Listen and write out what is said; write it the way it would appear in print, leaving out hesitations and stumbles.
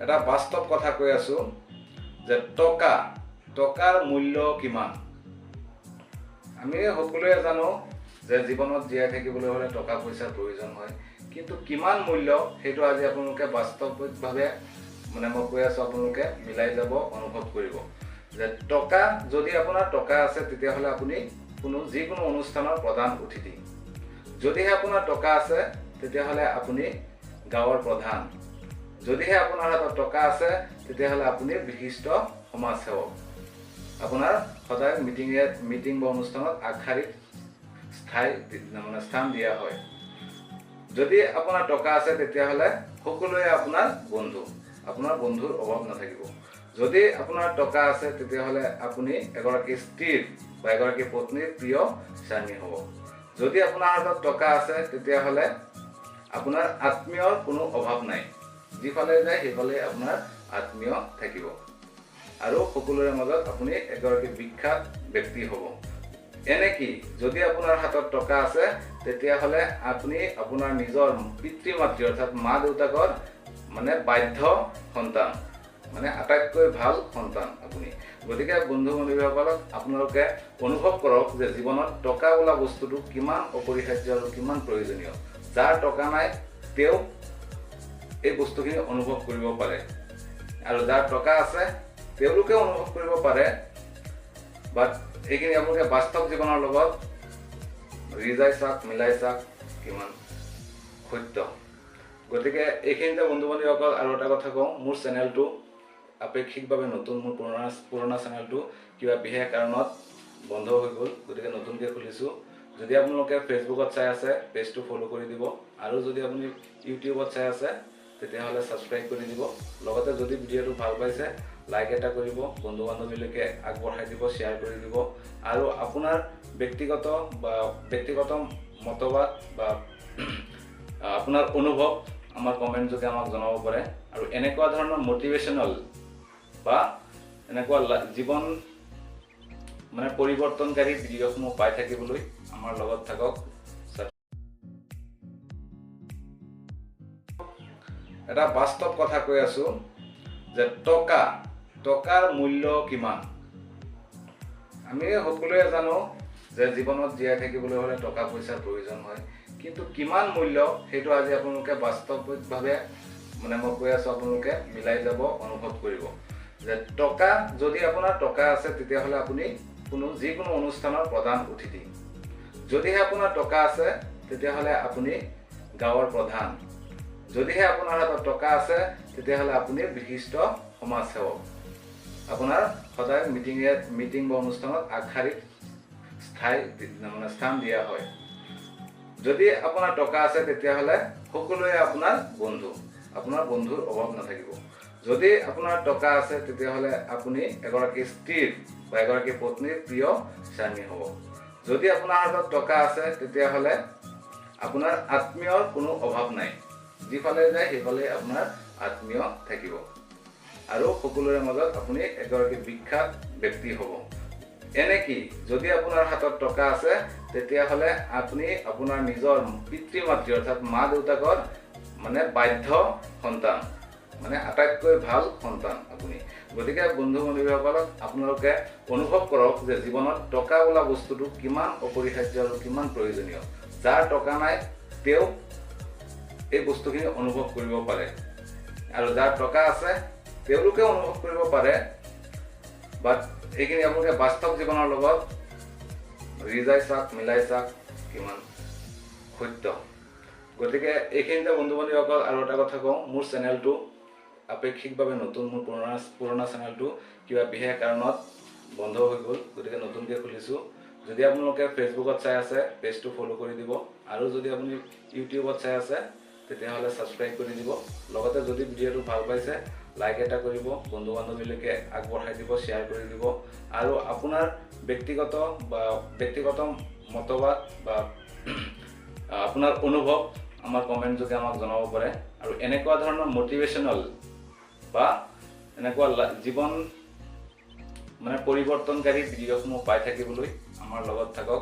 এটা বাস্তৱ কথা কৈ আছো যে টকাৰ মূল্য কিমান। আমি সকলোৱে জানো যে জীৱনত জীয়াই থাকিবলৈ হলে টকা পইচাৰ প্ৰয়োজন হয়, কিন্তু কিমান মূল্য সেইটো আজি আপোনালোকে বাস্তৱিকভাৱে মই কৈ আছো, আপোনালোকে মিলাই যাব, অনুভৱ কৰিব যে যদি আপোনাৰ টকা আছে তেতিয়াহ'লে আপুনি যিকোনো অনুষ্ঠানৰ প্ৰধান অতিথি। যদিহে আপোনাৰ টকা আছে তেতিয়াহ'লে আপুনি গাঁৱৰ প্ৰধান। যদিহে আপোনাৰ হাতত টকা আছে তেতিয়াহ'লে আপুনি বিশিষ্ট সমাজসেৱক। আপোনাৰ সদায় মিটিং বা অনুষ্ঠানত আগশাৰীত স্থান দিয়া হয়। যদি আপোনাৰ টকা আছে তেতিয়াহ'লে সকলোৱে আপোনাৰ বন্ধু, আপোনাৰ বন্ধুৰ অভাৱ নাথাকিব। যদি আপোনাৰ টকা আছে তেতিয়াহ'লে আপুনি এগৰাকী স্ত্ৰীৰ বা এগৰাকী পত্নীৰ প্ৰিয় স্বামী হ'ব। যদি আপোনাৰ হাতত টকা আছে তেতিয়াহ'লে আপোনাৰ আত্মীয়ৰ কোনো অভাৱ নাই। যিফালে যায় সেইফালে আপোনাৰ আত্মীয় থাকিব আৰু সকলোৰে মাজত আপুনি এগৰাকী বিখ্যাত ব্যক্তি হ'ব। এনেকি যদি আপোনাৰ হাতত টকা আছে তেতিয়াহ'লে আপুনি আপোনাৰ নিজৰ পিতৃ মাতৃ অৰ্থাৎ মা দেউতাকৰ বাধ্য সন্তান, আটাইতকৈ ভাল সন্তান আপুনি। গতিকে বন্ধু বান্ধৱীসকলক আপোনালোকে অনুভৱ কৰক যে জীৱনত টকা বোলা বস্তুটো কিমান অপৰিহাৰ্য আৰু কিমান প্ৰয়োজনীয়। যাৰ টকা নাই তেওঁ এই বস্তুখিনি অনুভৱ কৰিব পাৰে, আৰু যাৰ টকা আছে তেওঁলোকে অনুভৱ কৰিব পাৰে, বাট এইখিনি আপোনালোকে বাস্তৱ জীৱনৰ লগত ৰিজাই চাওক, মিলাই চাওক কিমান সত্য। গতিকে এইখিনিতে বন্ধু বান্ধৱীসকল আৰু এটা কথা কওঁ, মোৰ চেনেলটো আপেক্ষিকভাৱে নতুন। মোৰ পুৰণা চেনেলটো কিবা বিশেষ কাৰণত বন্ধ হৈ গ'ল, গতিকে নতুনকৈ খুলিছোঁ। যদি আপোনালোকে ফেচবুকত চাই আছে পেজটো ফ'ল' কৰি দিব, আৰু যদি আপুনি ইউটিউবত চাই আছে তেতিয়াহ'লে ছাবস্ক্ৰাইব কৰি দিব। লগতে যদি ভিডিঅ'টো ভাল পাইছে লাইক এটা কৰিব, বন্ধু বান্ধৱীলৈকে আগবঢ়াই দিব, শ্বেয়াৰ কৰি দিব। আৰু আপোনাৰ ব্যক্তিগত মতবাদ বা আপোনাৰ অনুভৱ আমাৰ কমেণ্ট যোগে আমাক জনাব পাৰে। আৰু এনেকুৱা ধৰণৰ মটিভেশ্যনেল বা এনেকুৱা জীৱন পৰিৱৰ্তনকাৰী ভিডিঅ'সমূহ পাই থাকিবলৈ আমাৰ লগত থাকক। এটা বাস্তৱ কথা কৈ আছো যে টকাৰ মূল্য কিমান। আমি সকলোৱে জানো যে জীৱনত জীয়াই থাকিবলৈ হলে টকা পইচাৰ প্ৰয়োজন হয়, কিন্তু কিমান মূল্য সেইটো আজি আপোনালোকে বাস্তৱিকভাৱে মই কৈ আছো, আপোনালোকে মিলাই যাব, অনুভৱ কৰিব যে যদি আপোনাৰ টকা আছে তেতিয়াহ'লে আপুনি যিকোনো অনুষ্ঠানৰ প্ৰধান অতিথি। যদিহে আপোনাৰ টকা আছে তেতিয়াহ'লে আপুনি গাঁৱৰ প্ৰধান। যদিহে আপোনাৰ হাতত টকা আছে তেতিয়াহ'লে আপুনি বিশিষ্ট সমাজসেৱক। আপোনাৰ সদায় মিটিং বা অনুষ্ঠানত আগশাৰীত স্থান দিয়া হয়। যদি আপোনাৰ টকা আছে তেতিয়াহ'লে সকলোৱে আপোনাৰ বন্ধু, আপোনাৰ বন্ধুৰ অভাৱ নাথাকিব। যদি আপোনাৰ টকা আছে তেতিয়াহ'লে আপুনি এগৰাকী স্ত্ৰীৰ বা এগৰাকী পত্নীৰ প্ৰিয় স্বামী হ'ব। যদি আপোনাৰ হাতত টকা আছে তেতিয়াহ'লে আপোনাৰ আত্মীয়ৰ কোনো অভাৱ নাই। যিফালে যায় সেইফালে আপোনাৰ আত্মীয় থাকিব আৰু সকলোৰে মাজত আপুনি এগৰাকী বিখ্যাত ব্যক্তি হ'ব। এনেকি যদি আপোনাৰ হাতত টকা আছে তেতিয়াহ'লে আপুনি আপোনাৰ নিজৰ পিতৃ মাতৃ অৰ্থাৎ মা দেউতাকৰ বাধ্য সন্তান, আটাইতকৈ ভাল সন্তান আপুনি। গতিকে বন্ধু বান্ধৱীসকলক আপোনালোকে অনুভৱ কৰক যে জীৱনত টকা বোলা বস্তুটো কিমান অপৰিহাৰ্য আৰু কিমান প্ৰয়োজনীয়। যাৰ টকা নাই তেওঁ এই বস্তুখিনি অনুভৱ কৰিব পাৰে, আৰু যাৰ টকা আছে তেওঁলোকে অনুভৱ কৰিব পাৰে, বাট এইখিনি আপোনালোকে বাস্তৱ জীৱনৰ লগত ৰিজাই চাওক, মিলাই চাওক কিমান সত্য। গতিকে এইখিনিতে বন্ধু বান্ধৱীসকল আৰু এটা কথা কওঁ, মোৰ চেনেলটো আপেক্ষিকভাৱে নতুন। মোৰ পুৰণা চেনেলটো কিবা বিশেষ কাৰণত বন্ধ হৈ গ'ল, গতিকে নতুনকৈ খুলিছোঁ। যদি আপোনালোকে ফেচবুকত চাই আছে পেজটো ফ'ল' কৰি দিব, আৰু যদি আপুনি ইউটিউবত চাই আছে তেতিয়াহ'লে ছাবস্ক্ৰাইব কৰি দিব। লগতে যদি ভিডিঅ'টো ভাল পাইছে লাইক এটা কৰিব, বন্ধু বান্ধৱীলৈকে আগবঢ়াই দিব, শ্বেয়াৰ কৰি দিব। আৰু আপোনাৰ ব্যক্তিগত মতবাদ বা আপোনাৰ অনুভৱ আমাৰ কমেণ্ট যোগে আমাক জনাব পাৰে। আৰু এনেকুৱা ধৰণৰ মটিভেশ্যনেল বা এনেকুৱা জীৱন পৰিৱৰ্তনকাৰী ভিডিঅ'সমূহ পাই থাকিবলৈ আমাৰ লগত থাকক।